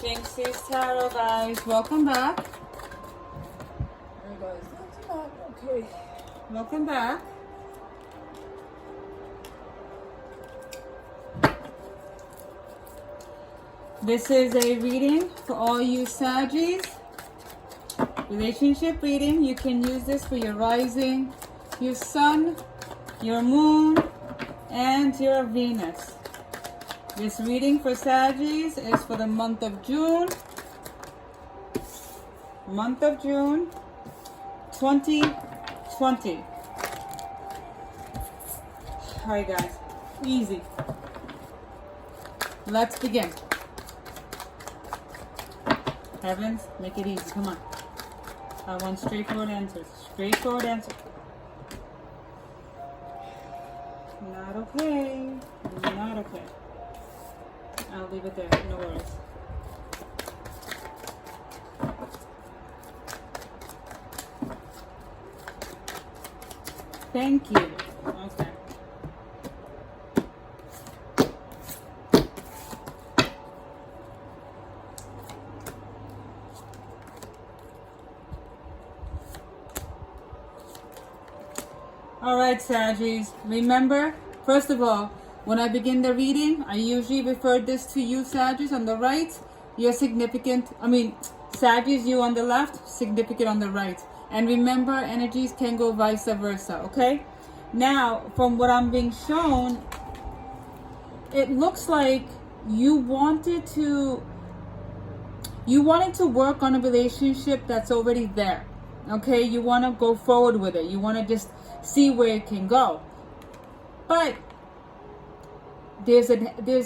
Jinxie's Tarot, guys. Welcome back. Okay. Welcome back. This is a reading for all you Saggies. Relationship reading. You can use this for your rising, your sun, your moon, and your Venus. This reading for Saggies is for the month of June. Month of June 2020. Alright guys, easy. Let's begin. Heavens, make it easy, come on. I want straightforward answers. Straightforward answer. Not okay. Not okay. I'll leave it there, no worries. Thank you. Okay. All right, Saggies. Remember, first of all, when I begin the reading, I usually refer this to you, Saggies, on the right. You're significant. Saggies, you on the left, significant on the right. And remember, energies can go vice versa, okay? Now, from what I'm being shown, it looks like you wanted to work on a relationship that's already there, okay? You want to go forward with it. You want to just see where it can go. But there's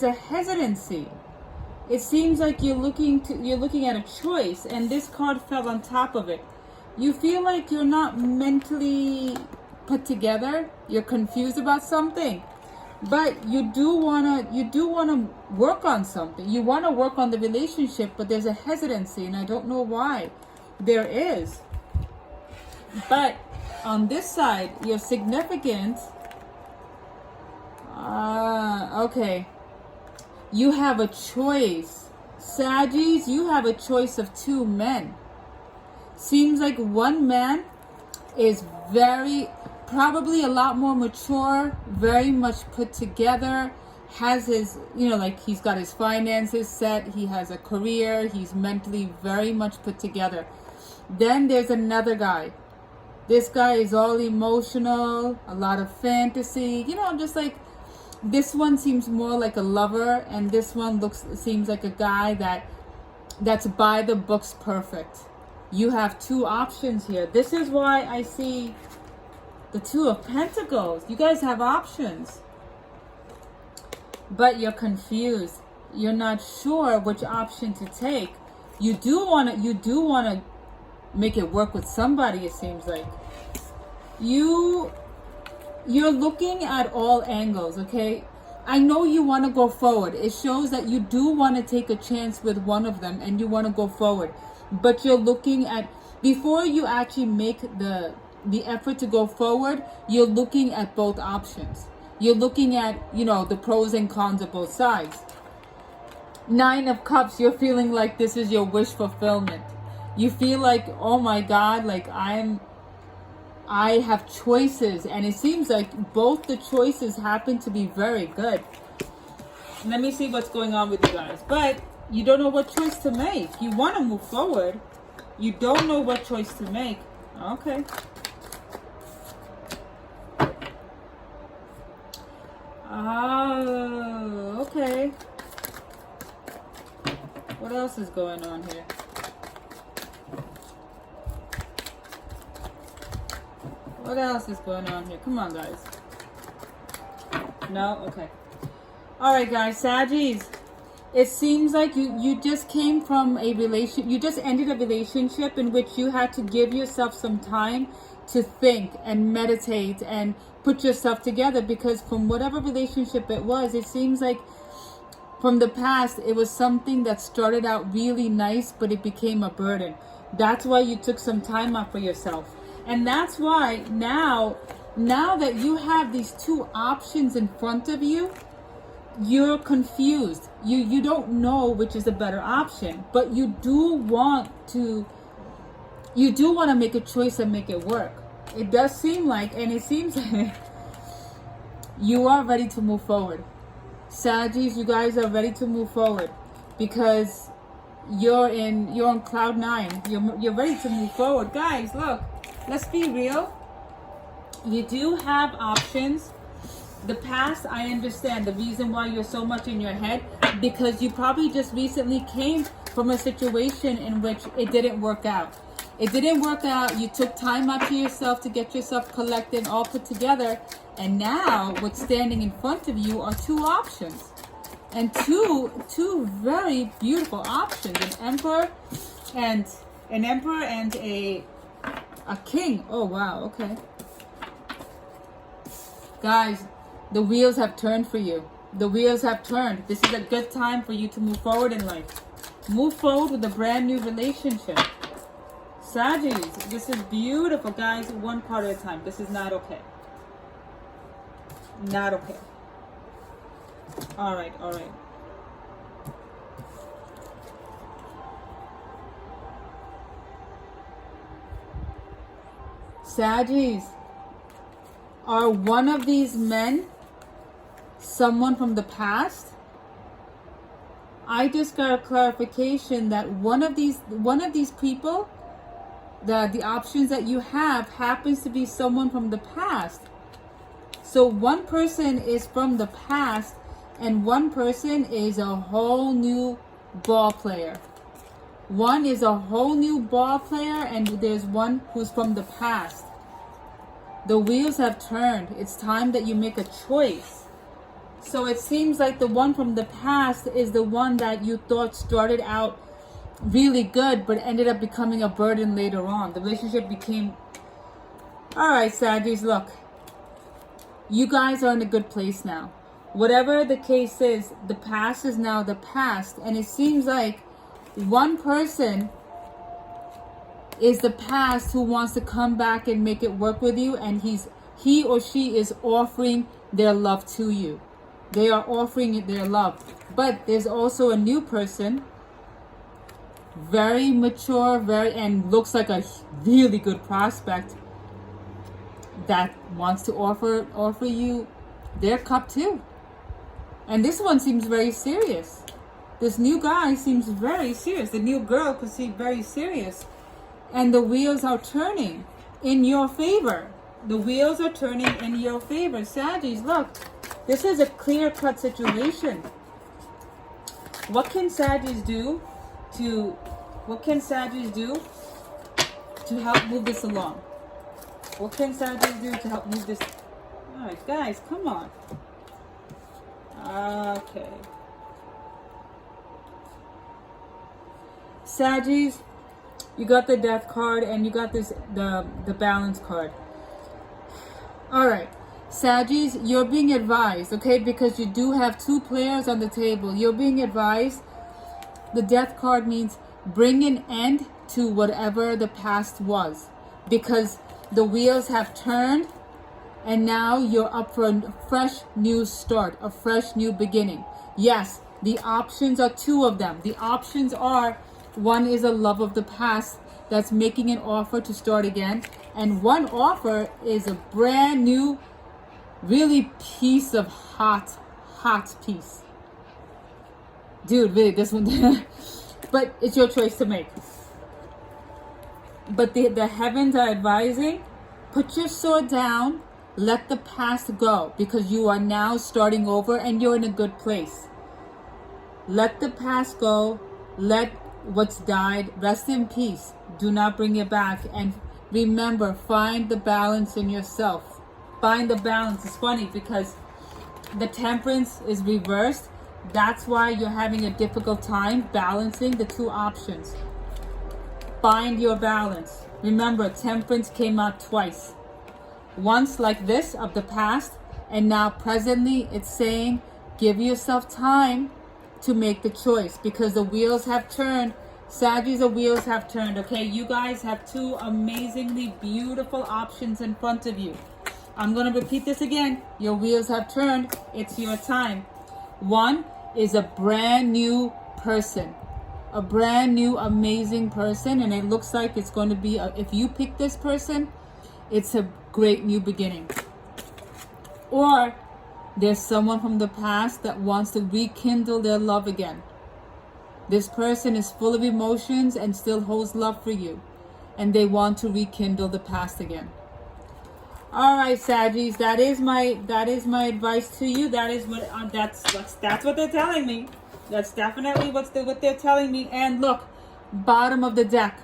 a hesitancy. It seems like you're looking at a choice, and this card fell on top of it. You feel like you're not mentally put together. You're confused about something, but you do wanna work on something. You want to work on the relationship, but there's a hesitancy, and I don't know why. There is, but on this side, you're significant. Okay. You have a choice. Saggies, you have a choice of two men. Seems like one man is probably a lot more mature, very much put together, has his, he's got his finances set, he has a career, he's mentally very much put together. Then there's another guy. This guy is all emotional, a lot of fantasy, just like, this one seems more like a lover, and this one seems like a guy that's by the books perfect. You have two options here. This is why I see the Two of Pentacles. You guys have options, but you're confused. You're not sure which option to take. You do want to make it work with somebody. It seems like you're looking at all angles, okay? I know you want to go forward. It shows that you do want to take a chance with one of them and you want to go forward. But you're looking at, before you actually make the effort to go forward, you're looking at both options. You're looking at, the pros and cons of both sides. Nine of Cups, you're feeling like this is your wish fulfillment. You feel like, oh my God, like I have choices, and it seems like both the choices happen to be very good. Let me see what's going on with you guys. But you don't know what choice to make. You want to move forward. You don't know what choice to make. Okay. Oh, okay. What else is going on here? What else is going on here? Come on, guys. No? Okay. Alright, guys. Saggies. It seems like you just came from a you just ended a relationship in which you had to give yourself some time to think and meditate and put yourself together, because from whatever relationship it was, it seems like from the past, it was something that started out really nice, but it became a burden. That's why you took some time out for yourself. And that's why now that you have these two options in front of you, you're confused. You don't know which is the better option, but you do want to make a choice and make it work. It does seem like, and it seems like you are ready to move forward. Saggies, you guys are ready to move forward because you're on cloud 9. You're ready to move forward. Guys, look, let's be real. You do have options. The past, I understand the reason why you're so much in your head, because you probably just recently came from a situation in which it didn't work out. It didn't work out. You took time out to yourself to get yourself collected, all put together. And now what's standing in front of you are two options. And two very beautiful options. An emperor and a king. Oh wow, okay. Guys, the wheels have turned for you. The wheels have turned. This is a good time for you to move forward in life. Move forward with a brand new relationship. Saggies, this is beautiful, guys. One part at a time. This is not okay. Not okay. All right. Saggies, are one of these men someone from the past? I just got a clarification that one of these people, the options that you have happens to be someone from the past. So one person is from the past and one person is a whole new ball player. One is a whole new ball player and there's one who's from the past. The wheels have turned. It's time that you make a choice. So it seems like the one from the past is the one that you thought started out really good but ended up becoming a burden later on. The relationship became... Alright, Saggies, look. You guys are in a good place now. Whatever the case is, the past is now the past. And it seems like one person is the past who wants to come back and make it work with you, and he or she is offering their love to you. They are offering their love. But there's also a new person, very mature, and looks like a really good prospect, that wants to offer you their cup too. And this one seems very serious. This new guy seems very serious. The new girl could seem very serious. And the wheels are turning in your favor. The wheels are turning in your favor. Saggies, look. This is a clear-cut situation. What can Saggies do to help move this along? What can Saggies do to help move this? Alright, guys, come on. Okay. Saggies, you got the death card and you got the balance card. Alright. Saggies, you're being advised, okay? Because you do have two players on the table. You're being advised. The death card means bring an end to whatever the past was. Because the wheels have turned and now you're up for a fresh new start, a fresh new beginning. Yes, the options are two of them. The options are, one is a love of the past that's making an offer to start again. And one offer is a brand new, really piece of hot piece. Dude, really, this one. But it's your choice to make. But the heavens are advising, put your sword down, let the past go, because you are now starting over and you're in a good place. Let the past go, let what's died rest in peace. Do not bring it back. And remember, find the balance in yourself. Find the balance. It's funny because the temperance is reversed. That's why you're having a difficult time balancing the two options. Find your balance. Remember, temperance came out twice. Once like this of the past, and now presently it's saying give yourself time to make the choice, because the wheels have turned. Saggies, the wheels have turned. Okay, you guys have two amazingly beautiful options in front of you. I'm going to repeat this again. Your wheels have turned. It's your time. One is a brand new person. A brand new amazing person, and it looks like it's going to be if you pick this person, it's a great new beginning. Or there's someone from the past that wants to rekindle their love again. This person is full of emotions and still holds love for you, and they want to rekindle the past again. All right, Saggies, that is my advice to you. That is what that's what they're telling me. That's definitely what they're telling me. And look, bottom of the deck,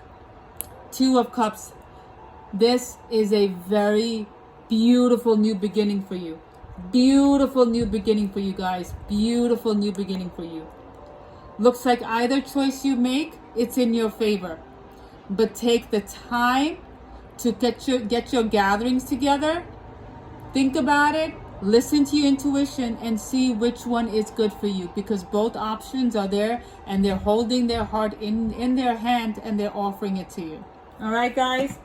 2 of Cups. This is a very beautiful new beginning for you. Beautiful new beginning for you guys. Beautiful new beginning for you. Looks like either choice you make, it's in your favor. But take the time to get your gatherings together. Think about it. Listen to your intuition and see which one is good for you, because both options are there and they're holding their heart in their hand and they're offering it to you. All right, guys?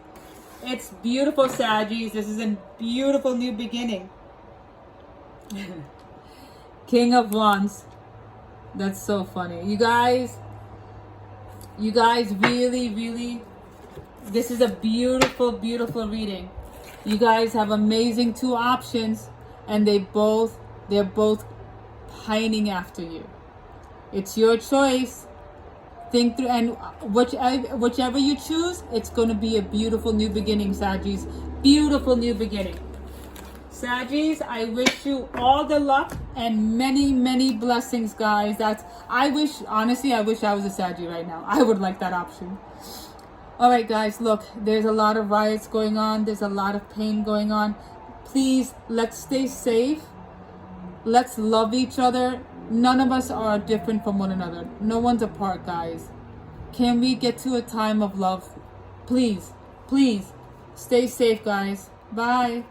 It's beautiful, Saggies. This is a beautiful new beginning. King of Wands. That's so funny. You guys really, this is a beautiful, beautiful reading. You guys have amazing 2 options, and they're both pining after you. It's your choice. Think through, and whichever you choose, it's going to be a beautiful new beginning, Saggies. Beautiful new beginning. Saggies, I wish you all the luck and many, many blessings, guys. Honestly, I wish I was a Saggy right now. I would like that option. All right, guys, look, there's a lot of riots going on. There's a lot of pain going on. Please, let's stay safe. Let's love each other. None of us are different from one another. No one's apart, guys. Can we get to a time of love? Please, please, stay safe, guys. Bye.